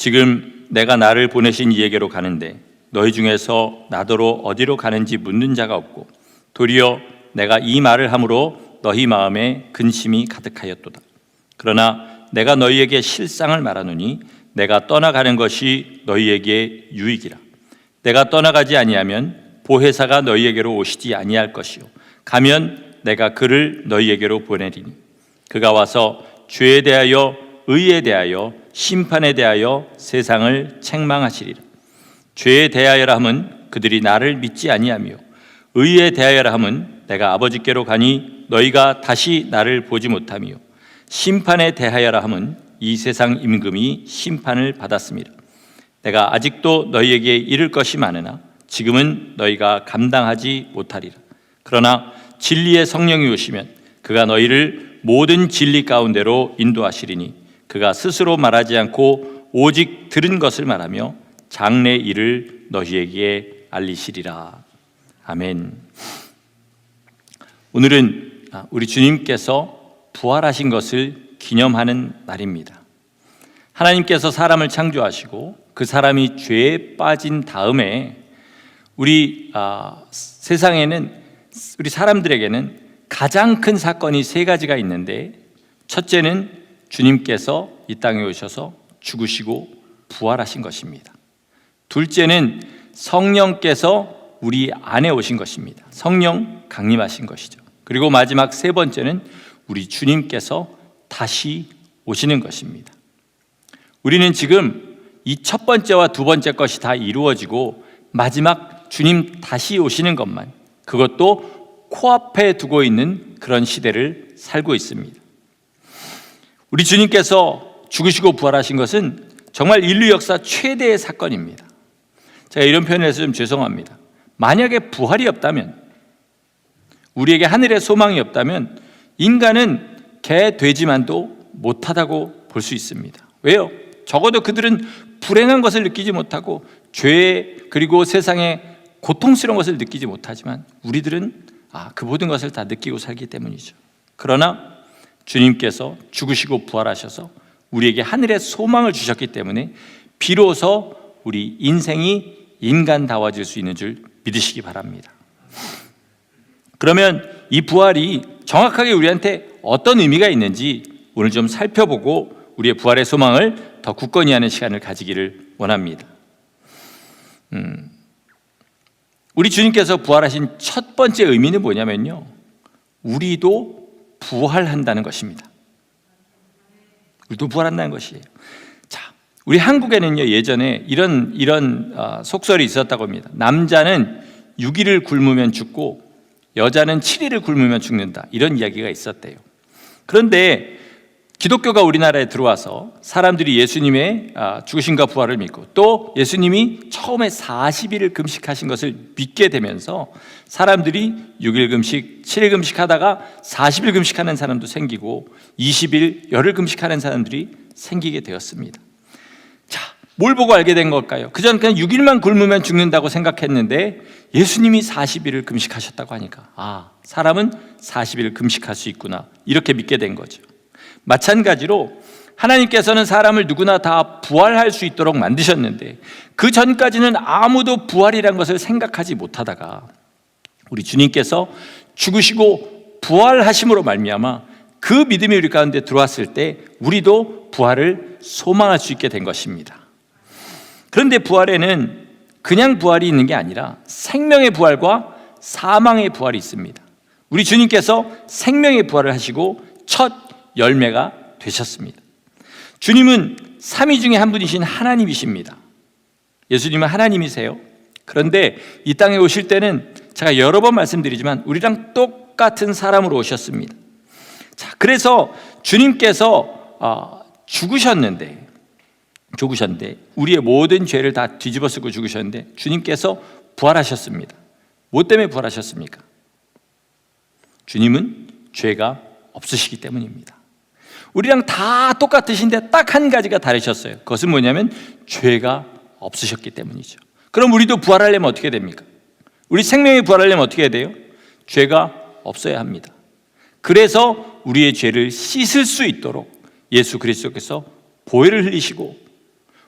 지금 내가 나를 보내신 이에게로 가는데 너희 중에서 나더러 어디로 가는지 묻는 자가 없고 도리어 내가 이 말을 함으로 너희 마음에 근심이 가득하였도다. 그러나 내가 너희에게 실상을 말하노니 내가 떠나가는 것이 너희에게 유익이라. 내가 떠나가지 아니하면 보혜사가 너희에게로 오시지 아니할 것이요 가면 내가 그를 너희에게로 보내리니 그가 와서 죄에 대하여 의에 대하여 심판에 대하여 세상을 책망하시리라. 죄에 대하여라 함은 그들이 나를 믿지 아니하며 의에 대하여라 함은 내가 아버지께로 가니 너희가 다시 나를 보지 못하며 심판에 대하여라 함은 이 세상 임금이 심판을 받았습니다. 내가 아직도 너희에게 이를 것이 많으나 지금은 너희가 감당하지 못하리라. 그러나 진리의 성령이 오시면 그가 너희를 모든 진리 가운데로 인도하시리니 그가 스스로 말하지 않고 오직 들은 것을 말하며 장래 일을 너희에게 알리시리라. 아멘. 오늘은 우리 주님께서 부활하신 것을 기념하는 날입니다. 하나님께서 사람을 창조하시고 그 사람이 죄에 빠진 다음에 우리 세상에는 우리 사람들에게는 가장 큰 사건이 세 가지가 있는데, 첫째는 주님께서 이 땅에 오셔서 죽으시고 부활하신 것입니다. 둘째는 성령께서 우리 안에 오신 것입니다. 성령 강림하신 것이죠. 그리고 마지막 세 번째는 우리 주님께서 다시 오시는 것입니다. 우리는 지금 이 첫 번째와 두 번째 것이 다 이루어지고 마지막 주님 다시 오시는 것만, 그것도 코앞에 두고 있는 그런 시대를 살고 있습니다. 우리 주님께서 죽으시고 부활하신 것은 정말 인류 역사 최대의 사건입니다. 제가 이런 표현을 해서 좀 죄송합니다. 만약에 부활이 없다면, 우리에게 하늘의 소망이 없다면 인간은 개, 돼지만도 못하다고 볼 수 있습니다. 왜요? 적어도 그들은 불행한 것을 느끼지 못하고 죄 그리고 세상의 고통스러운 것을 느끼지 못하지만 우리들은 그 모든 것을 다 느끼고 살기 때문이죠. 그러나 주님께서 죽으시고 부활하셔서 우리에게 하늘의 소망을 주셨기 때문에 비로소 우리 인생이 인간다워질 수 있는 줄 믿으시기 바랍니다. 그러면 이 부활이 정확하게 우리한테 어떤 의미가 있는지 오늘 좀 살펴보고 우리의 부활의 소망을 더 굳건히 하는 시간을 가지기를 원합니다. 우리 주님께서 부활하신 첫 번째 의미는 뭐냐면요, 우리도 부활한다는 것입니다. 우리도 부활한다는 것이에요. 자, 우리 한국에는요 예전에 이런 속설이 있었다고 합니다. 남자는 6일을 굶으면 죽고 여자는 7일을 굶으면 죽는다, 이런 이야기가 있었대요. 그런데 기독교가 우리나라에 들어와서 사람들이 예수님의 죽으심과 부활을 믿고 또 예수님이 처음에 40일을 금식하신 것을 믿게 되면서 사람들이 6일 금식, 7일 금식하다가 40일 금식하는 사람도 생기고 20일, 열흘 금식하는 사람들이 생기게 되었습니다. 자, 뭘 보고 알게 된 걸까요? 그전 그냥 6일만 굶으면 죽는다고 생각했는데 예수님이 40일을 금식하셨다고 하니까 사람은 40일 금식할 수 있구나, 이렇게 믿게 된 거죠. 마찬가지로 하나님께서는 사람을 누구나 다 부활할 수 있도록 만드셨는데 그 전까지는 아무도 부활이란 것을 생각하지 못하다가 우리 주님께서 죽으시고 부활하심으로 말미암아 그 믿음이 우리 가운데 들어왔을 때 우리도 부활을 소망할 수 있게 된 것입니다. 그런데 부활에는 그냥 부활이 있는 게 아니라 생명의 부활과 사망의 부활이 있습니다. 우리 주님께서 생명의 부활을 하시고 첫 열매가 되셨습니다. 주님은 삼위 중에 한 분이신 하나님이십니다. 예수님은 하나님이세요. 그런데 이 땅에 오실 때는 제가 여러 번 말씀드리지만 우리랑 똑같은 사람으로 오셨습니다. 자, 그래서 주님께서 죽으셨는데 우리의 모든 죄를 다 뒤집어 쓰고 죽으셨는데 주님께서 부활하셨습니다. 뭐 때문에 부활하셨습니까? 주님은 죄가 없으시기 때문입니다. 우리랑 다 똑같으신데 딱 한 가지가 다르셨어요. 그것은 뭐냐면 죄가 없으셨기 때문이죠. 그럼 우리도 부활하려면 어떻게 됩니까? 우리 생명이 부활하려면 어떻게 해야 돼요? 죄가 없어야 합니다. 그래서 우리의 죄를 씻을 수 있도록 예수 그리스도께서 보혈을 흘리시고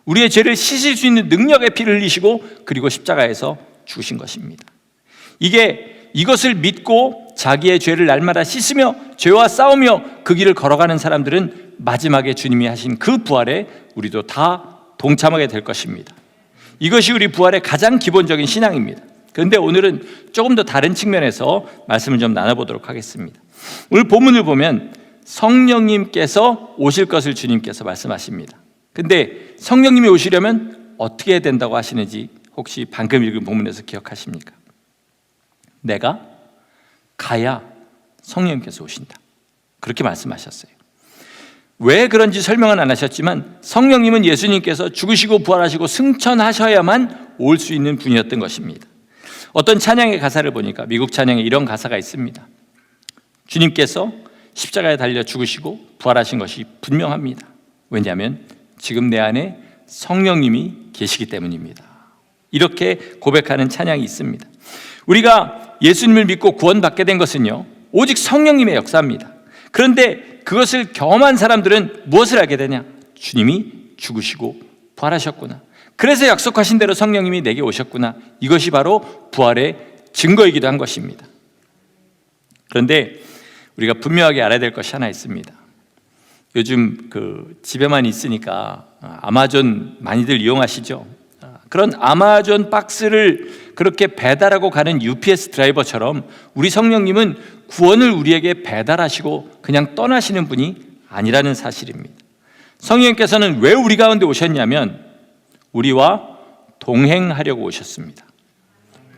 우리의 죄를 씻을 수 있는 능력의 피를 흘리시고 그리고 십자가에서 죽으신 것입니다. 이것을 믿고 자기의 죄를 날마다 씻으며 죄와 싸우며 그 길을 걸어가는 사람들은 마지막에 주님이 하신 그 부활에 우리도 다 동참하게 될 것입니다. 이것이 우리 부활의 가장 기본적인 신앙입니다. 그런데 오늘은 조금 더 다른 측면에서 말씀을 좀 나눠보도록 하겠습니다. 오늘 본문을 보면 성령님께서 오실 것을 주님께서 말씀하십니다. 근데 성령님이 오시려면 어떻게 해야 된다고 하시는지 혹시 방금 읽은 본문에서 기억하십니까? 내가 가야 성령님께서 오신다, 그렇게 말씀하셨어요. 왜 그런지 설명은 안 하셨지만 성령님은 예수님께서 죽으시고 부활하시고 승천하셔야만 올 수 있는 분이었던 것입니다. 어떤 찬양의 가사를 보니까 미국 찬양에 이런 가사가 있습니다. 주님께서 십자가에 달려 죽으시고 부활하신 것이 분명합니다. 왜냐하면 지금 내 안에 성령님이 계시기 때문입니다. 이렇게 고백하는 찬양이 있습니다. 우리가 예수님을 믿고 구원받게 된 것은요, 오직 성령님의 역사입니다. 그런데 그것을 경험한 사람들은 무엇을 알게 되냐? 주님이 죽으시고 부활하셨구나, 그래서 약속하신 대로 성령님이 내게 오셨구나, 이것이 바로 부활의 증거이기도 한 것입니다. 그런데 우리가 분명하게 알아야 될 것이 하나 있습니다. 요즘 집에만 있으니까 아마존 많이들 이용하시죠? 그런 아마존 박스를 그렇게 배달하고 가는 UPS 드라이버처럼 우리 성령님은 구원을 우리에게 배달하시고 그냥 떠나시는 분이 아니라는 사실입니다. 성령님께서는 왜 우리 가운데 오셨냐면 우리와 동행하려고 오셨습니다.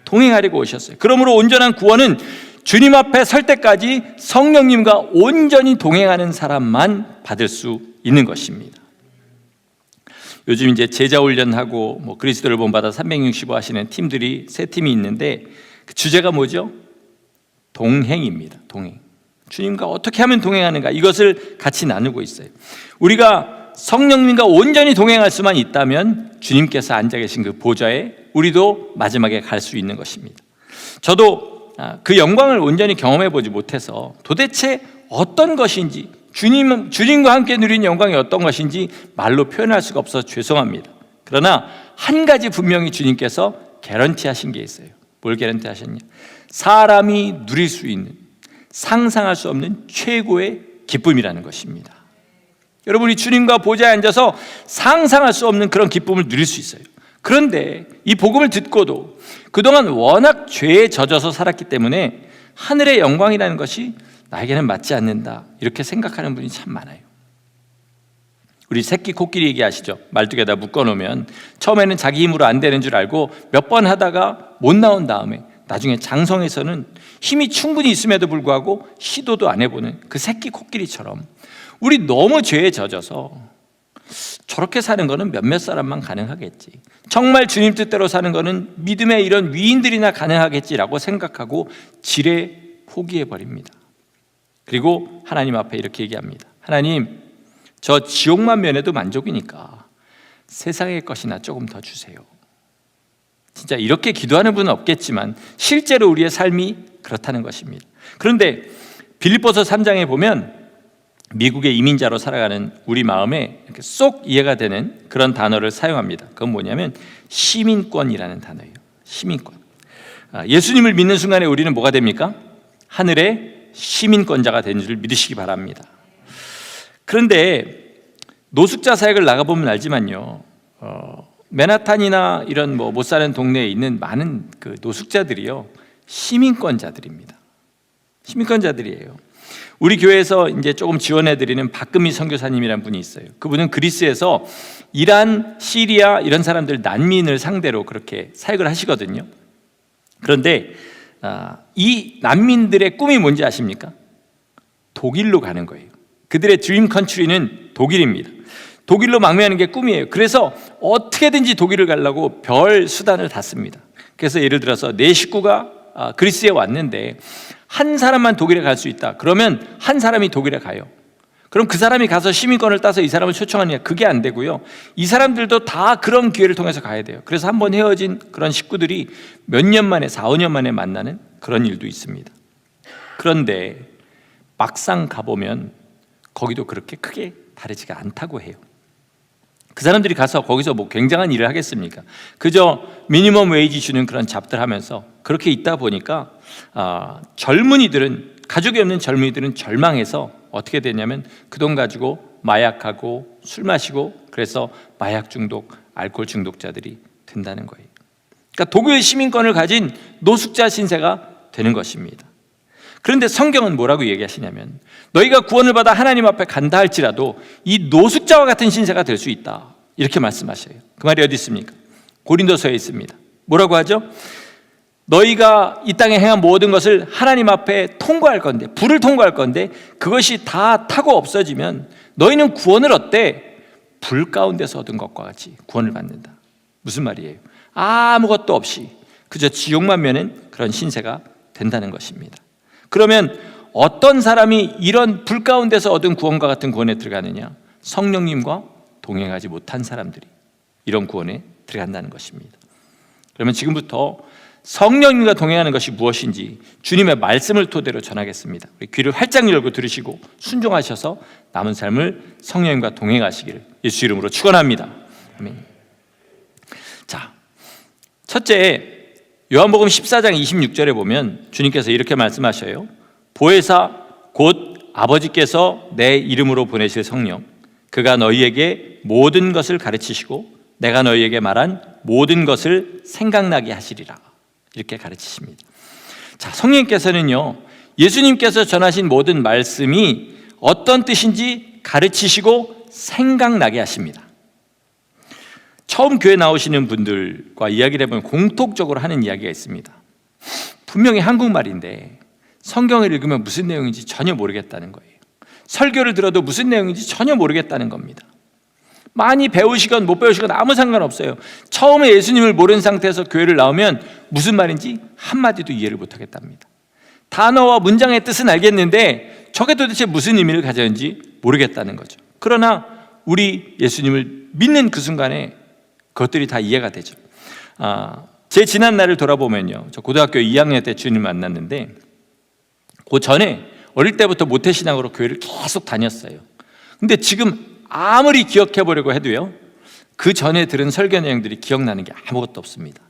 동행하려고 오셨어요. 그러므로 온전한 구원은 주님 앞에 설 때까지 성령님과 온전히 동행하는 사람만 받을 수 있는 것입니다. 요즘 이제 제자 훈련하고 그리스도를 본받아 365 하시는 팀들이 세 팀이 있는데 그 주제가 뭐죠? 동행입니다. 동행. 주님과 어떻게 하면 동행하는가, 이것을 같이 나누고 있어요. 우리가 성령님과 온전히 동행할 수만 있다면 주님께서 앉아 계신 그 보좌에 우리도 마지막에 갈 수 있는 것입니다. 저도 그 영광을 온전히 경험해 보지 못해서 도대체 어떤 것인지, 주님과 함께 누린 영광이 어떤 것인지 말로 표현할 수가 없어서 죄송합니다. 그러나 한 가지 분명히 주님께서 개런티 하신 게 있어요. 뭘 개런티 하셨냐? 사람이 누릴 수 있는, 상상할 수 없는 최고의 기쁨이라는 것입니다. 여러분이 주님과 보좌에 앉아서 상상할 수 없는 그런 기쁨을 누릴 수 있어요. 그런데 이 복음을 듣고도 그동안 워낙 죄에 젖어서 살았기 때문에 하늘의 영광이라는 것이 나에게는 맞지 않는다, 이렇게 생각하는 분이 참 많아요. 우리 새끼 코끼리 얘기하시죠? 말뚝에다 묶어놓으면 처음에는 자기 힘으로 안 되는 줄 알고 몇 번 하다가 못 나온 다음에 나중에 장성에서는 힘이 충분히 있음에도 불구하고 시도도 안 해보는 그 새끼 코끼리처럼 우리 너무 죄에 젖어서 저렇게 사는 거는 몇몇 사람만 가능하겠지, 정말 주님 뜻대로 사는 거는 믿음의 이런 위인들이나 가능하겠지라고 생각하고 지레 포기해버립니다. 그리고 하나님 앞에 이렇게 얘기합니다. 하나님, 저 지옥만 면해도 만족이니까 세상의 것이나 조금 더 주세요. 진짜 이렇게 기도하는 분은 없겠지만 실제로 우리의 삶이 그렇다는 것입니다. 그런데 빌립보서 3장에 보면 미국의 이민자로 살아가는 우리 마음에 이렇게 쏙 이해가 되는 그런 단어를 사용합니다. 그건 뭐냐면 시민권이라는 단어예요. 시민권. 예수님을 믿는 순간에 우리는 뭐가 됩니까? 하늘의 시민권자가 된 줄 믿으시기 바랍니다. 그런데 노숙자 사역을 나가보면 알지만요, 맨하탄이나 이런 못 사는 동네에 있는 많은 그 노숙자들이요, 시민권자들입니다. 시민권자들이에요. 우리 교회에서 이제 조금 지원해드리는 박금희 선교사님이라는 분이 있어요. 그분은 그리스에서 이란, 시리아 이런 사람들 난민을 상대로 그렇게 사역을 하시거든요. 그런데 이 난민들의 꿈이 뭔지 아십니까? 독일로 가는 거예요. 그들의 드림 컨트리는 독일입니다. 독일로 망명하는 게 꿈이에요. 그래서 어떻게든지 독일을 가려고 별 수단을 다 씁니다. 그래서 예를 들어서 내 식구가 그리스에 왔는데 한 사람만 독일에 갈 수 있다, 그러면 한 사람이 독일에 가요. 그럼 그 사람이 가서 시민권을 따서 이 사람을 초청하느냐? 그게 안 되고요, 이 사람들도 다 그런 기회를 통해서 가야 돼요. 그래서 한번 헤어진 그런 식구들이 몇 년 만에, 4, 5년 만에 만나는 그런 일도 있습니다. 그런데 막상 가보면 거기도 그렇게 크게 다르지가 않다고 해요. 그 사람들이 가서 거기서 뭐 굉장한 일을 하겠습니까? 그저 미니멈 웨이지 주는 그런 잡들 하면서 그렇게 있다 보니까 젊은이들은, 가족이 없는 젊은이들은 절망해서 어떻게 되냐면 그 돈 가지고 마약하고 술 마시고, 그래서 마약 중독, 알코올 중독자들이 된다는 거예요. 그러니까 독일 시민권을 가진 노숙자 신세가 되는 것입니다. 그런데 성경은 뭐라고 얘기하시냐면, 너희가 구원을 받아 하나님 앞에 간다 할지라도 이 노숙자와 같은 신세가 될 수 있다, 이렇게 말씀하셔요. 그 말이 어디 있습니까? 고린도서에 있습니다. 뭐라고 하죠? 너희가 이 땅에 행한 모든 것을 하나님 앞에 통과할 건데, 불을 통과할 건데, 그것이 다 타고 없어지면 너희는 구원을 얻되 불 가운데서 얻은 것과 같이 구원을 받는다. 무슨 말이에요? 아무것도 없이 그저 지옥만 면은 그런 신세가 된다는 것입니다. 그러면 어떤 사람이 이런 불 가운데서 얻은 구원과 같은 구원에 들어가느냐? 성령님과 동행하지 못한 사람들이 이런 구원에 들어간다는 것입니다. 그러면 지금부터 성령님과 동행하는 것이 무엇인지 주님의 말씀을 토대로 전하겠습니다. 우리 귀를 활짝 열고 들으시고 순종하셔서 남은 삶을 성령님과 동행하시기를 예수 이름으로 축원합니다. 아멘. 자, 첫째, 요한복음 14장 26절에 보면 주님께서 이렇게 말씀하셔요. 보혜사 곧 아버지께서 내 이름으로 보내실 성령, 그가 너희에게 모든 것을 가르치시고 내가 너희에게 말한 모든 것을 생각나게 하시리라, 이렇게 가르치십니다. 자, 성령님께서는요, 예수님께서 전하신 모든 말씀이 어떤 뜻인지 가르치시고 생각나게 하십니다. 처음 교회 나오시는 분들과 이야기를 해보면 공통적으로 하는 이야기가 있습니다. 분명히 한국말인데 성경을 읽으면 무슨 내용인지 전혀 모르겠다는 거예요. 설교를 들어도 무슨 내용인지 전혀 모르겠다는 겁니다. 많이 배우시건 못 배우시건 아무 상관없어요. 처음에 예수님을 모르는 상태에서 교회를 나오면 무슨 말인지 한마디도 이해를 못하겠답니다. 단어와 문장의 뜻은 알겠는데 저게 도대체 무슨 의미를 가졌는지 모르겠다는 거죠. 그러나 우리 예수님을 믿는 그 순간에 그것들이 다 이해가 되죠. 제 지난 날을 돌아보면요, 저 고등학교 2학년 때 주님을 만났는데 그 전에 어릴 때부터 모태신앙으로 교회를 계속 다녔어요. 근데 지금 아무리 기억해 보려고 해도요, 그 전에 들은 설교 내용들이 기억나는 게 아무것도 없습니다.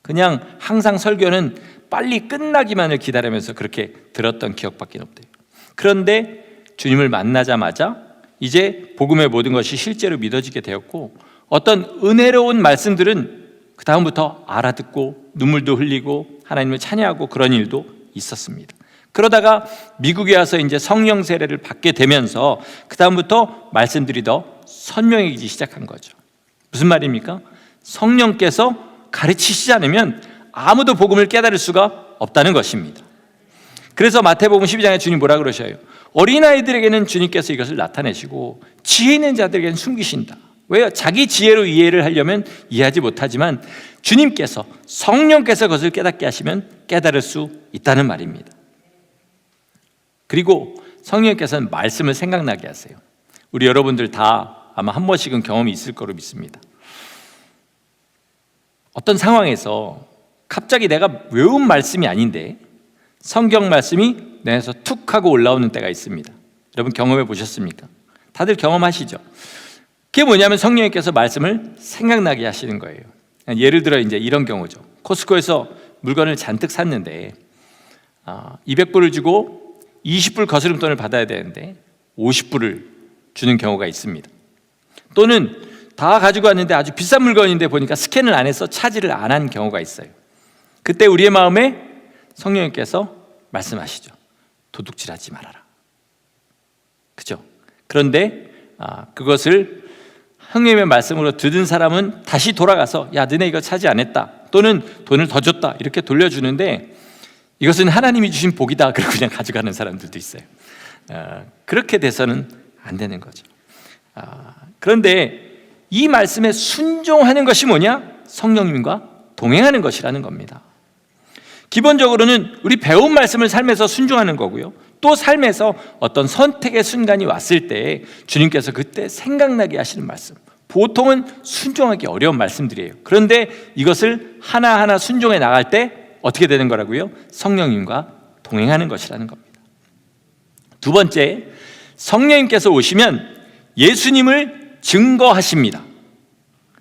그냥 항상 설교는 빨리 끝나기만을 기다리면서 그렇게 들었던 기억밖에 없대요. 그런데 주님을 만나자마자 이제 복음의 모든 것이 실제로 믿어지게 되었고, 어떤 은혜로운 말씀들은 그 다음부터 알아듣고 눈물도 흘리고 하나님을 찬양하고 그런 일도 있었습니다. 그러다가 미국에 와서 이제 성령 세례를 받게 되면서 그 다음부터 말씀들이 더 선명해지기 시작한 거죠. 무슨 말입니까? 성령께서 가르치시지 않으면 아무도 복음을 깨달을 수가 없다는 것입니다. 그래서 마태복음 12장에 주님 뭐라 그러셔요? 어린아이들에게는 주님께서 이것을 나타내시고 지혜 있는 자들에게는 숨기신다. 왜요? 자기 지혜로 이해를 하려면 이해하지 못하지만 주님께서, 성령께서 그것을 깨닫게 하시면 깨달을 수 있다는 말입니다. 그리고 성령께서는 말씀을 생각나게 하세요. 우리 여러분들 다 아마 한 번씩은 경험이 있을 거로 믿습니다. 어떤 상황에서 갑자기 내가 외운 말씀이 아닌데 성경 말씀이 내 안에서 툭 하고 올라오는 때가 있습니다. 여러분 경험해 보셨습니까? 다들 경험하시죠? 그게 뭐냐면 성령님께서 말씀을 생각나게 하시는 거예요. 예를 들어 이제 이런 경우죠. 코스코에서 물건을 잔뜩 샀는데 200불을 주고 20불 거스름돈을 받아야 되는데 50불을 주는 경우가 있습니다. 또는 다 가지고 왔는데 아주 비싼 물건인데 보니까 스캔을 안 해서 차지를 안 한 경우가 있어요. 그때 우리의 마음에 성령님께서 말씀하시죠. 도둑질하지 말아라. 그죠? 그런데 그것을 성령님의 말씀으로 듣는 사람은 다시 돌아가서 야, 너네 이거 차지 안 했다, 또는 돈을 더 줬다, 이렇게 돌려주는데 이것은 하나님이 주신 복이다, 그리고 그냥 가져가는 사람들도 있어요. 그렇게 돼서는 안 되는 거죠. 그런데 이 말씀에 순종하는 것이 뭐냐? 성령님과 동행하는 것이라는 겁니다. 기본적으로는 우리 배운 말씀을 삶에서 순종하는 거고요, 또 삶에서 어떤 선택의 순간이 왔을 때 주님께서 그때 생각나게 하시는 말씀, 보통은 순종하기 어려운 말씀들이에요. 그런데 이것을 하나하나 순종해 나갈 때 어떻게 되는 거라고요? 성령님과 동행하는 것이라는 겁니다. 두 번째, 성령님께서 오시면 예수님을 증거하십니다.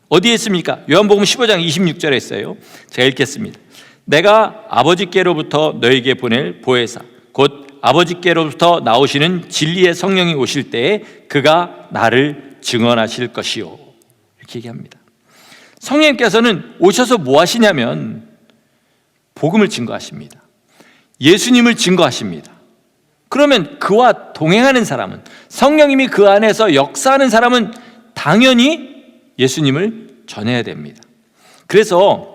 어디에 있습니까? 요한복음 15장 26절에 있어요. 제가 읽겠습니다. 내가 아버지께로부터 너에게 보낼 보혜사 곧 아버지께로부터 나오시는 진리의 성령이 오실 때에 그가 나를 증언하실 것이요. 이렇게 얘기합니다. 성령님께서는 오셔서 뭐 하시냐면 복음을 증거하십니다. 예수님을 증거하십니다. 그러면 그와 동행하는 사람은, 성령님이 그 안에서 역사하는 사람은 당연히 예수님을 전해야 됩니다. 그래서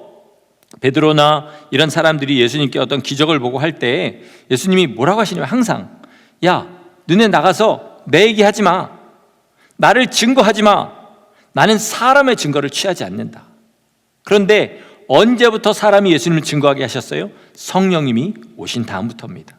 베드로나 이런 사람들이 예수님께 어떤 기적을 보고 할 때 예수님이 뭐라고 하시냐면 항상 야, 너네 나가서 내 얘기하지 마. 나를 증거하지 마. 나는 사람의 증거를 취하지 않는다. 그런데 언제부터 사람이 예수님을 증거하게 하셨어요? 성령님이 오신 다음부터입니다.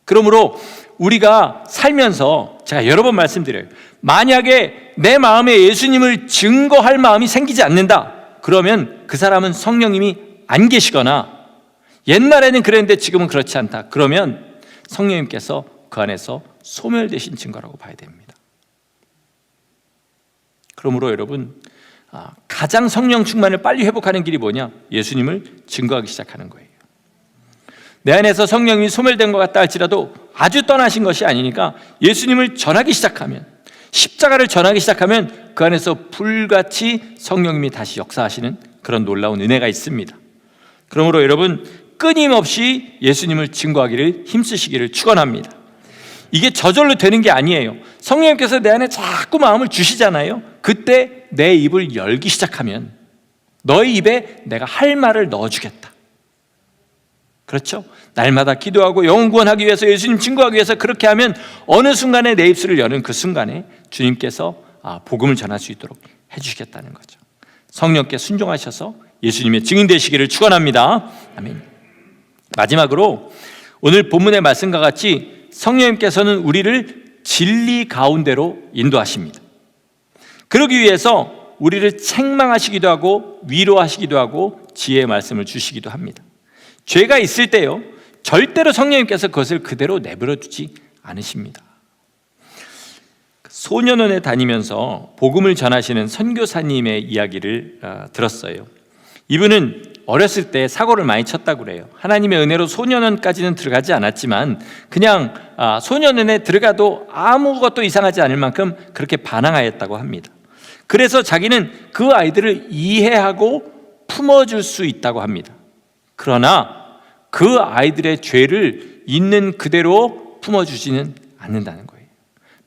그러므로 우리가 살면서 제가 여러 번 말씀드려요. 만약에 내 마음에 예수님을 증거할 마음이 생기지 않는다. 그러면 그 사람은 성령님이 안 계시거나 옛날에는 그랬는데 지금은 그렇지 않다. 그러면 성령님께서 그 안에서 소멸되신 증거라고 봐야 됩니다. 그러므로 여러분, 가장 성령 충만을 빨리 회복하는 길이 뭐냐? 예수님을 증거하기 시작하는 거예요. 내 안에서 성령이 소멸된 것 같다 할지라도 아주 떠나신 것이 아니니까 예수님을 전하기 시작하면, 십자가를 전하기 시작하면 그 안에서 불같이 성령님이 다시 역사하시는 그런 놀라운 은혜가 있습니다. 그러므로 여러분, 끊임없이 예수님을 증거하기를 힘쓰시기를 축원합니다. 이게 저절로 되는 게 아니에요. 성령님께서 내 안에 자꾸 마음을 주시잖아요. 그때 내 입을 열기 시작하면 너의 입에 내가 할 말을 넣어주겠다. 그렇죠? 날마다 기도하고 영혼 구원하기 위해서, 예수님 증거하기 위해서 그렇게 하면 어느 순간에 내 입술을 여는 그 순간에 주님께서 복음을 전할 수 있도록 해주시겠다는 거죠. 성령께 순종하셔서 예수님의 증인 되시기를 축원합니다. 아멘. 마지막으로 오늘 본문의 말씀과 같이 성령님께서는 우리를 진리 가운데로 인도하십니다. 그러기 위해서 우리를 책망하시기도 하고 위로하시기도 하고 지혜의 말씀을 주시기도 합니다. 죄가 있을 때요, 절대로 성령님께서 그것을 그대로 내버려 두지 않으십니다. 소년원에 다니면서 복음을 전하시는 선교사님의 이야기를 들었어요. 이분은 어렸을 때 사고를 많이 쳤다고 그래요. 하나님의 은혜로 소년원까지는 들어가지 않았지만 그냥 소년원에 들어가도 아무것도 이상하지 않을 만큼 그렇게 반항하였다고 합니다. 그래서 자기는 그 아이들을 이해하고 품어줄 수 있다고 합니다. 그러나 그 아이들의 죄를 있는 그대로 품어주지는 않는다는 거예요.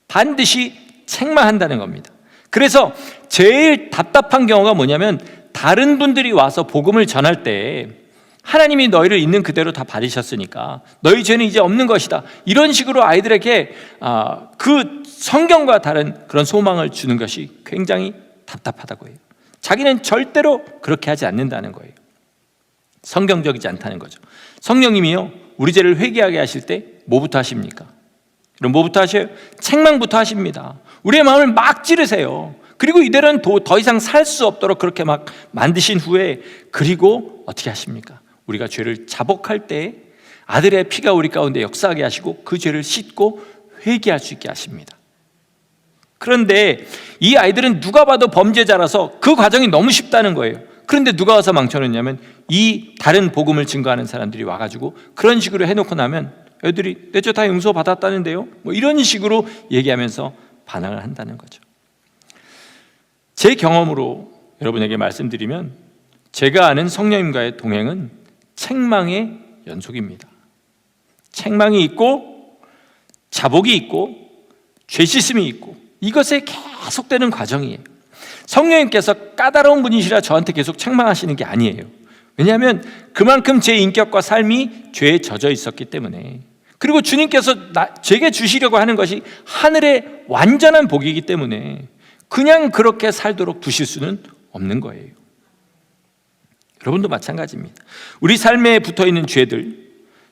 반드시 책망한다는 겁니다. 그래서 제일 답답한 경우가 뭐냐면, 다른 분들이 와서 복음을 전할 때 하나님이 너희를 있는 그대로 다 받으셨으니까 너희 죄는 이제 없는 것이다, 이런 식으로 아이들에게 그 성경과 다른 그런 소망을 주는 것이 굉장히 답답하다고 해요. 자기는 절대로 그렇게 하지 않는다는 거예요. 성경적이지 않다는 거죠. 성령님이요, 우리 죄를 회개하게 하실 때 뭐부터 하십니까? 그럼 뭐부터 하셔요? 책망부터 하십니다. 우리의 마음을 막 찌르세요. 그리고 이들은 더 이상 살 수 없도록 그렇게 막 만드신 후에, 그리고 어떻게 하십니까? 우리가 죄를 자복할 때 아들의 피가 우리 가운데 역사하게 하시고 그 죄를 씻고 회개할 수 있게 하십니다. 그런데 이 아이들은 누가 봐도 범죄자라서 그 과정이 너무 쉽다는 거예요. 그런데 누가 와서 망쳐놓냐면 이 다른 복음을 증거하는 사람들이 와가지고 그런 식으로 해놓고 나면 애들이 내 죄 다 용서받았다는데요, 뭐 이런 식으로 얘기하면서 반항을 한다는 거죠. 제 경험으로 여러분에게 말씀드리면, 제가 아는 성령님과의 동행은 책망의 연속입니다. 책망이 있고 자복이 있고 죄 씻음이 있고, 이것에 계속되는 과정이에요. 성령님께서 까다로운 분이시라 저한테 계속 책망하시는 게 아니에요. 왜냐하면 그만큼 제 인격과 삶이 죄에 젖어 있었기 때문에, 그리고 주님께서 제게 주시려고 하는 것이 하늘의 완전한 복이기 때문에 그냥 그렇게 살도록 두실 수는 없는 거예요. 여러분도 마찬가지입니다. 우리 삶에 붙어있는 죄들,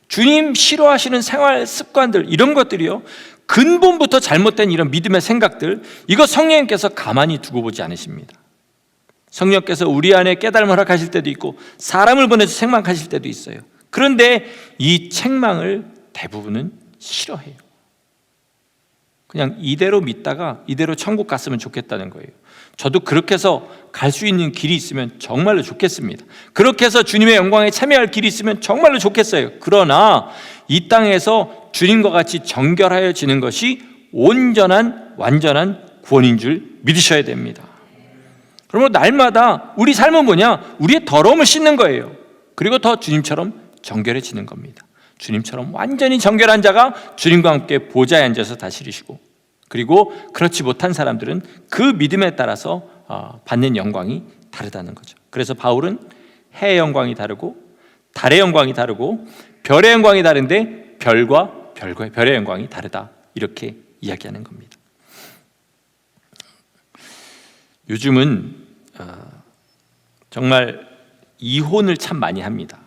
주님 싫어하시는 생활 습관들, 이런 것들이요, 근본부터 잘못된 이런 믿음의 생각들, 이거 성령님께서 가만히 두고 보지 않으십니다. 성령께서 우리 안에 깨달음을 허락하실 때도 있고 사람을 보내서 책망하실 때도 있어요. 그런데 이 책망을 대부분은 싫어해요. 그냥 이대로 믿다가 이대로 천국 갔으면 좋겠다는 거예요. 저도 그렇게 해서 갈 수 있는 길이 있으면 정말로 좋겠습니다. 그렇게 해서 주님의 영광에 참여할 길이 있으면 정말로 좋겠어요. 그러나 이 땅에서 주님과 같이 정결하여지는 것이 온전한 완전한 구원인 줄 믿으셔야 됩니다. 그러면 날마다 우리 삶은 뭐냐? 우리의 더러움을 씻는 거예요. 그리고 더 주님처럼 정결해지는 겁니다. 주님처럼 완전히 정결한 자가 주님과 함께 보좌에 앉아서 다스리시고, 그리고 그렇지 못한 사람들은 그 믿음에 따라서 받는 영광이 다르다는 거죠. 그래서 바울은 해의 영광이 다르고 달의 영광이 다르고 별의 영광이 다른데 별과 별의 영광이 다르다, 이렇게 이야기하는 겁니다. 요즘은 정말 이혼을 참 많이 합니다.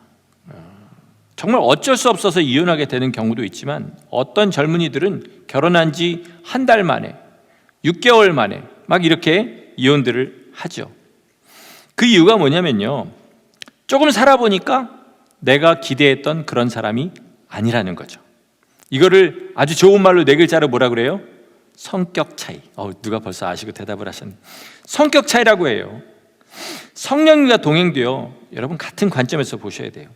정말 어쩔 수 없어서 이혼하게 되는 경우도 있지만, 어떤 젊은이들은 결혼한 지 한 달 만에, 6개월 만에 막 이렇게 이혼들을 하죠. 그 이유가 뭐냐면요, 조금 살아보니까 내가 기대했던 그런 사람이 아니라는 거죠. 이거를 아주 좋은 말로 4글자로 뭐라 그래요? 성격 차이. 누가 벌써 아시고 대답을 하셨네. 성격 차이라고 해요. 성령님과 동행도요, 여러분 같은 관점에서 보셔야 돼요.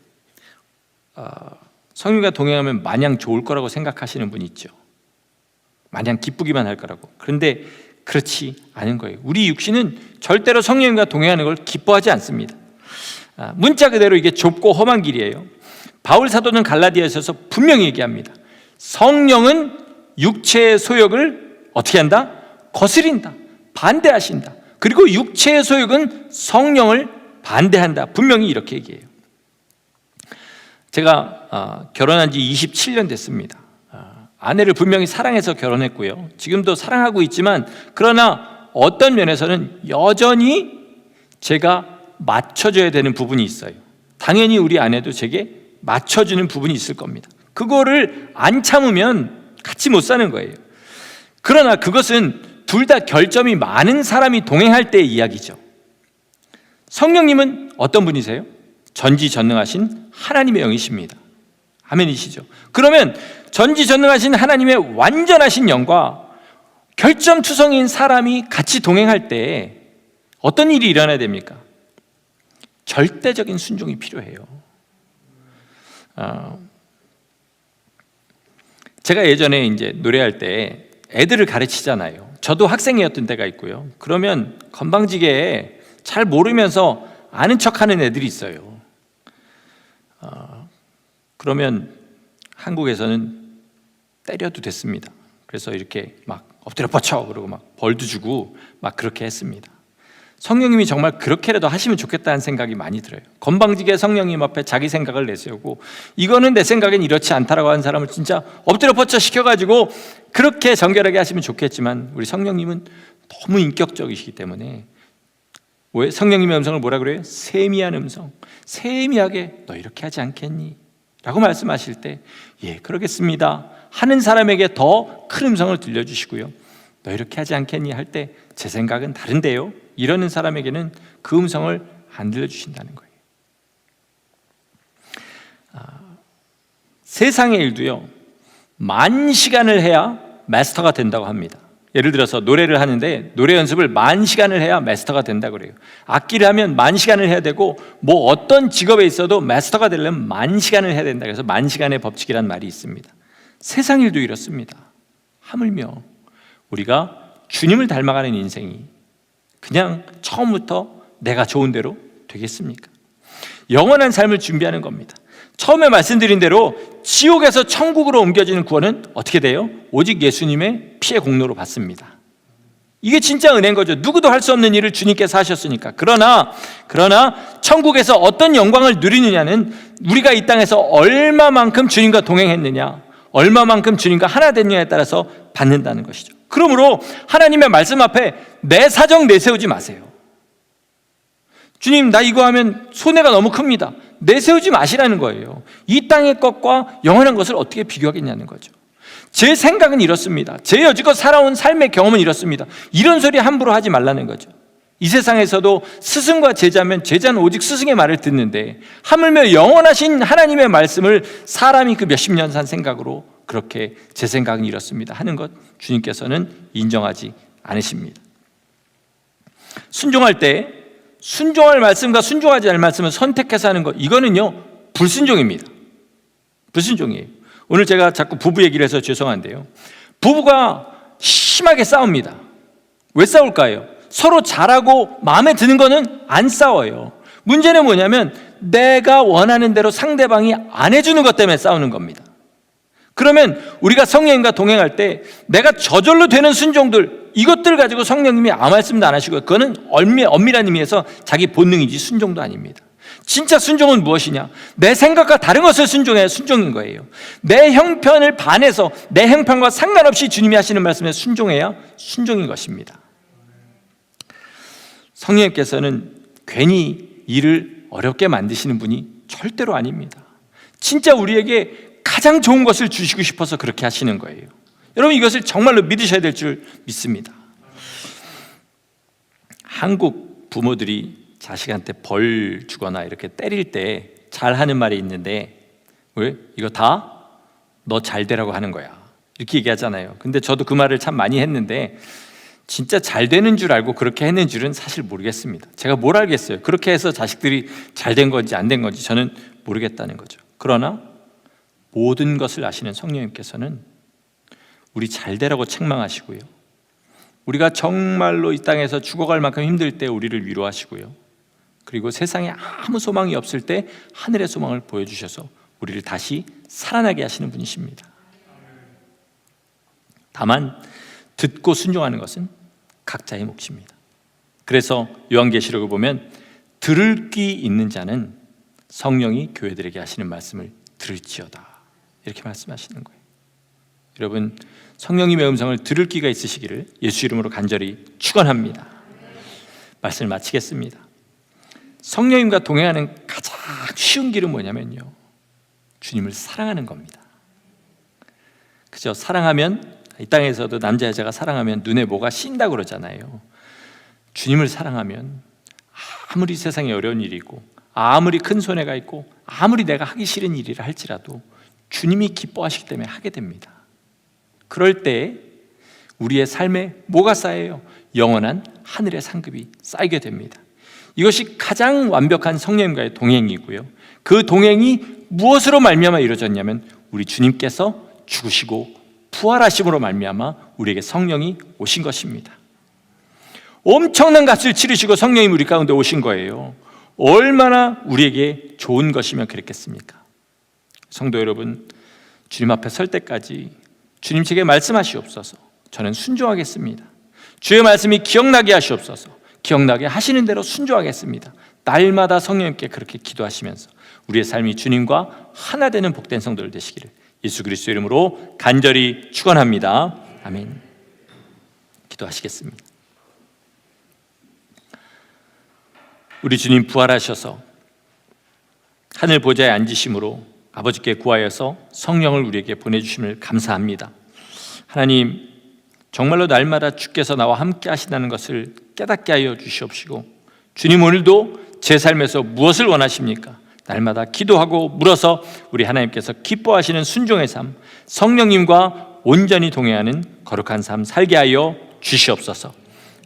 성령과 동행하면 마냥 좋을 거라고 생각하시는 분이 있죠. 마냥 기쁘기만 할 거라고. 그런데 그렇지 않은 거예요. 우리 육신은 절대로 성령과 동행하는 걸 기뻐하지 않습니다. 문자 그대로 이게 좁고 험한 길이에요. 바울 사도는 갈라디아서에서 분명히 얘기합니다. 성령은 육체의 소욕을 어떻게 한다? 거스린다, 반대하신다. 그리고 육체의 소욕은 성령을 반대한다, 분명히 이렇게 얘기해요. 제가 결혼한 지 27년 됐습니다. 아내를 분명히 사랑해서 결혼했고요, 지금도 사랑하고 있지만, 그러나 어떤 면에서는 여전히 제가 맞춰줘야 되는 부분이 있어요. 당연히 우리 아내도 제게 맞춰주는 부분이 있을 겁니다. 그거를 안 참으면 같이 못 사는 거예요. 그러나 그것은 둘 다 결점이 많은 사람이 동행할 때의 이야기죠. 성령님은 어떤 분이세요? 전지전능하신 하나님의 영이십니다. 아멘이시죠? 그러면 전지전능하신 하나님의 완전하신 영과 결점투성인 사람이 같이 동행할 때 어떤 일이 일어나야 됩니까? 절대적인 순종이 필요해요. 제가 예전에 이제 노래할 때 애들을 가르치잖아요. 저도 학생이었던 때가 있고요. 그러면 건방지게 잘 모르면서 아는 척하는 애들이 있어요. 그러면 한국에서는 때려도 됐습니다. 그래서 이렇게 막 엎드려 뻗쳐 그러고 막 벌도 주고 막 그렇게 했습니다. 성령님이 정말 그렇게라도 하시면 좋겠다는 생각이 많이 들어요. 건방지게 성령님 앞에 자기 생각을 내세우고, 이거는 내 생각엔 이렇지 않다라고 하는 사람을 진짜 엎드려 뻗쳐 시켜가지고 그렇게 정결하게 하시면 좋겠지만, 우리 성령님은 너무 인격적이시기 때문에, 왜 성령님의 음성을 뭐라 그래요? 세미한 음성, 세미하게 너 이렇게 하지 않겠니? 라고 말씀하실 때, 예, 그러겠습니다 하는 사람에게 더 큰 음성을 들려주시고요, 너 이렇게 하지 않겠니? 할 때 제 생각은 다른데요, 이러는 사람에게는 그 음성을 안 들려주신다는 거예요. 세상의 일도요, 10,000시간을 해야 마스터가 된다고 합니다. 예를 들어서 노래를 하는데 노래 연습을 10,000시간을 해야 마스터가 된다고 그래요. 악기를 하면 10,000시간을 해야 되고, 뭐 어떤 직업에 있어도 마스터가 되려면 10,000시간을 해야 된다. 그래서 10,000시간의 법칙이라는 말이 있습니다. 세상 일도 이렇습니다. 하물며 우리가 주님을 닮아가는 인생이 그냥 처음부터 내가 좋은 대로 되겠습니까? 영원한 삶을 준비하는 겁니다. 처음에 말씀드린 대로 지옥에서 천국으로 옮겨지는 구원은 어떻게 돼요? 오직 예수님의 피의 공로로 받습니다. 이게 진짜 은혜인 거죠. 누구도 할 수 없는 일을 주님께서 하셨으니까. 그러나 천국에서 어떤 영광을 누리느냐는 우리가 이 땅에서 얼마만큼 주님과 동행했느냐, 얼마만큼 주님과 하나 됐느냐에 따라서 받는다는 것이죠. 그러므로 하나님의 말씀 앞에 내 사정 내세우지 마세요. 주님, 나 이거 하면 손해가 너무 큽니다. 내세우지 마시라는 거예요. 이 땅의 것과 영원한 것을 어떻게 비교하겠냐는 거죠. 제 생각은 이렇습니다. 제 여지껏 살아온 삶의 경험은 이렇습니다. 이런 소리 함부로 하지 말라는 거죠. 이 세상에서도 스승과 제자면 제자는 오직 스승의 말을 듣는데, 하물며 영원하신 하나님의 말씀을 사람이 그 몇십 년 산 생각으로 그렇게 제 생각은 이렇습니다 하는 것 주님께서는 인정하지 않으십니다. 순종할 때 순종할 말씀과 순종하지 않을 말씀을 선택해서 하는 것, 이거는요 불순종입니다. 불순종이에요. 오늘 제가 자꾸 부부 얘기를 해서 죄송한데요, 부부가 심하게 싸웁니다. 왜 싸울까요? 서로 잘하고 마음에 드는 거는 안 싸워요. 문제는 뭐냐면 내가 원하는 대로 상대방이 안 해주는 것 때문에 싸우는 겁니다. 그러면 우리가 성령님과 동행할 때 내가 저절로 되는 순종들, 이것들 가지고 성령님이 아무 말씀도 안 하시고, 그거는 엄밀한 의미에서 자기 본능이지 순종도 아닙니다. 진짜 순종은 무엇이냐? 내 생각과 다른 것을 순종해야 순종인 거예요. 내 형편을 반해서 내 형편과 상관없이 주님이 하시는 말씀에 순종해야 순종인 것입니다. 성령님께서는 괜히 일을 어렵게 만드시는 분이 절대로 아닙니다. 진짜 우리에게 가장 좋은 것을 주시고 싶어서 그렇게 하시는 거예요. 여러분, 이것을 정말로 믿으셔야 될 줄 믿습니다. 한국 부모들이 자식한테 벌 주거나 이렇게 때릴 때 잘하는 말이 있는데, 왜? 이거 다 너 잘 되라고 하는 거야, 이렇게 얘기하잖아요. 근데 저도 그 말을 참 많이 했는데 진짜 잘 되는 줄 알고 그렇게 했는 줄은 사실 모르겠습니다. 제가 뭘 알겠어요. 그렇게 해서 자식들이 잘 된 건지 안 된 건지 저는 모르겠다는 거죠. 그러나 모든 것을 아시는 성령님께서는 우리 잘 되라고 책망하시고요, 우리가 정말로 이 땅에서 죽어갈 만큼 힘들 때 우리를 위로하시고요, 그리고 세상에 아무 소망이 없을 때 하늘의 소망을 보여주셔서 우리를 다시 살아나게 하시는 분이십니다. 다만 듣고 순종하는 것은 각자의 몫입니다. 그래서 요한계시록을 보면 들을 귀 있는 자는 성령이 교회들에게 하시는 말씀을 들을지어다, 이렇게 말씀하시는 거예요. 여러분, 성령님의 음성을 들을 귀가 있으시기를 예수 이름으로 간절히 축원합니다. 말씀을 마치겠습니다. 성령님과 동행하는 가장 쉬운 길은 뭐냐면요, 주님을 사랑하는 겁니다. 그죠? 사랑하면, 이 땅에서도 남자 여자가 사랑하면 눈에 뭐가 띈다 그러잖아요. 주님을 사랑하면 아무리 세상에 어려운 일이 있고, 아무리 큰 손해가 있고, 아무리 내가 하기 싫은 일이라 할지라도 주님이 기뻐하시기 때문에 하게 됩니다. 그럴 때 우리의 삶에 뭐가 쌓여요? 영원한 하늘의 상급이 쌓이게 됩니다. 이것이 가장 완벽한 성령님과의 동행이고요, 그 동행이 무엇으로 말미암아 이루어졌냐면 우리 주님께서 죽으시고 부활하심으로 말미암아 우리에게 성령이 오신 것입니다. 엄청난 값을 치르시고 성령이 우리 가운데 오신 거예요. 얼마나 우리에게 좋은 것이면 그랬겠습니까? 성도 여러분, 주님 앞에 설 때까지 주님 제게 말씀하시옵소서. 저는 순종하겠습니다. 주의 말씀이 기억나게 하시옵소서. 기억나게 하시는 대로 순종하겠습니다. 날마다 성령님께 그렇게 기도하시면서 우리의 삶이 주님과 하나 되는 복된 성도들 되시기를 예수 그리스도 이름으로 간절히 축원합니다. 아멘. 기도하시겠습니다. 우리 주님 부활하셔서 하늘 보좌에 앉으심으로 아버지께 구하여서 성령을 우리에게 보내주심을 감사합니다. 하나님, 정말로 날마다 주께서 나와 함께 하신다는 것을 깨닫게 하여 주시옵시고, 주님 오늘도 제 삶에서 무엇을 원하십니까? 날마다 기도하고 물어서 우리 하나님께서 기뻐하시는 순종의 삶, 성령님과 온전히 동행하는 거룩한 삶 살게 하여 주시옵소서.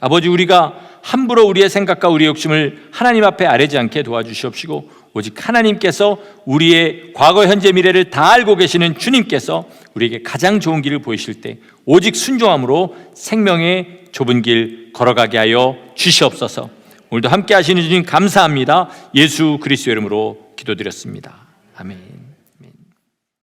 아버지, 우리가 함부로 우리의 생각과 우리의 욕심을 하나님 앞에 아뢰지 않게 도와주시옵시고, 오직 하나님께서 우리의 과거, 현재, 미래를 다 알고 계시는 주님께서 우리에게 가장 좋은 길을 보이실 때 오직 순종함으로 생명의 좁은 길 걸어가게 하여 주시옵소서. 오늘도 함께 하시는 주님 감사합니다. 예수 그리스도 이름으로 기도드렸습니다. 아멘.